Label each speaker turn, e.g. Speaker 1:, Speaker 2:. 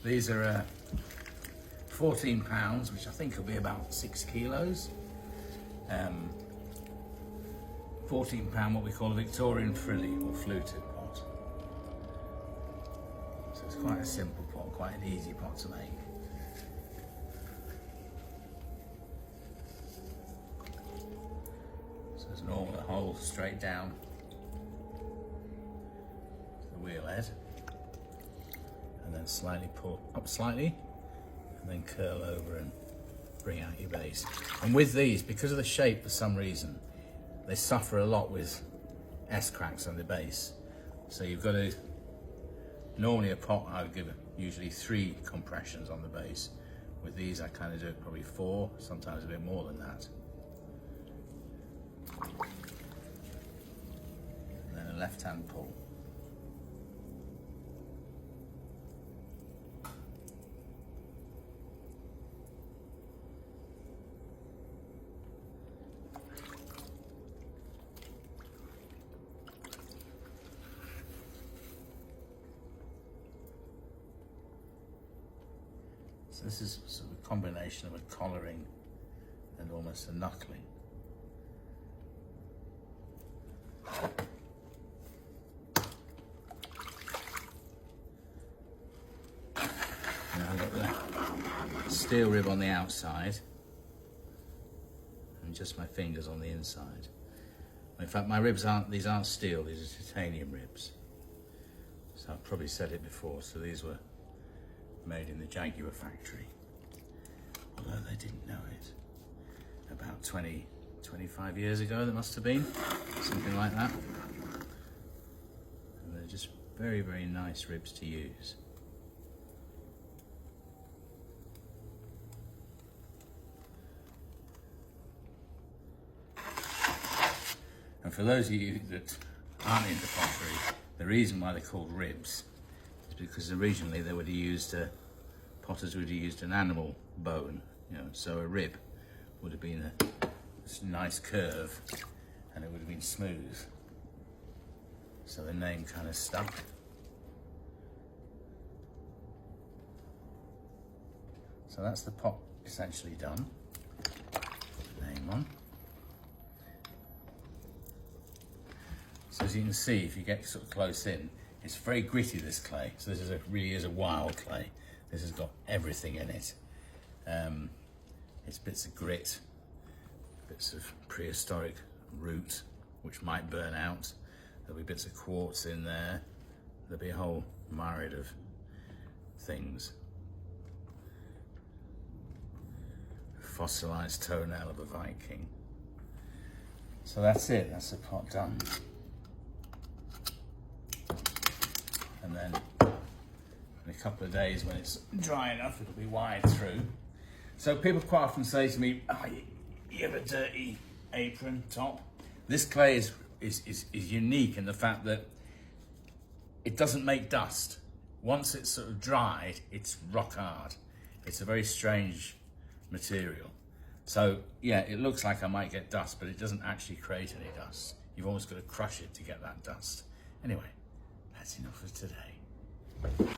Speaker 1: These are 14 pounds, which I think will be about 6 kilos. 14 pound, what we call a Victorian frilly or fluted pot. So it's quite a simple pot, quite an easy pot to make. So there's normal, a hole straight down the wheel head, and then slightly pull up slightly, and then curl over and bring out your base. And with these, because of the shape, for some reason, they suffer a lot with S-cracks on the base. So you've got to, normally a pot I would give usually 3 compressions on the base. With these I kind of do it probably 4, sometimes a bit more than that. And then a left-hand pull. So this is sort of a combination of a collaring and almost a knuckling. Now I've got the steel rib on the outside and just my fingers on the inside. In fact, my ribs these aren't steel, these are titanium ribs. So I've probably said it before, so these were made in the Jaguar factory, although they didn't know it. About 25 years ago, there must have been, something like that. And they're just very, very nice ribs to use. And for those of you that aren't into pottery, the reason why they're called ribs is because originally they would have used potters would have used an animal bone, you know, so a rib would have been a nice curve and it would have been smooth. So the name kind of stuck. So that's the pot essentially done. Put the name on. So as you can see, if you get sort of close in, it's very gritty, this clay. So this really is a wild clay. This has got everything in it. It's bits of grit, bits of prehistoric root, which might burn out. There'll be bits of quartz in there. There'll be a whole myriad of things. Fossilized toenail of a Viking. So that's it, that's the pot done. And then in a couple of days when it's dry enough, it'll be wired through. So people quite often say to me, oh, you have a dirty apron top. This clay is unique in the fact that it doesn't make dust. Once it's sort of dried, it's rock hard. It's a very strange material. So yeah, it looks like I might get dust, but it doesn't actually create any dust. You've almost got to crush it to get that dust. Anyway, that's enough for today.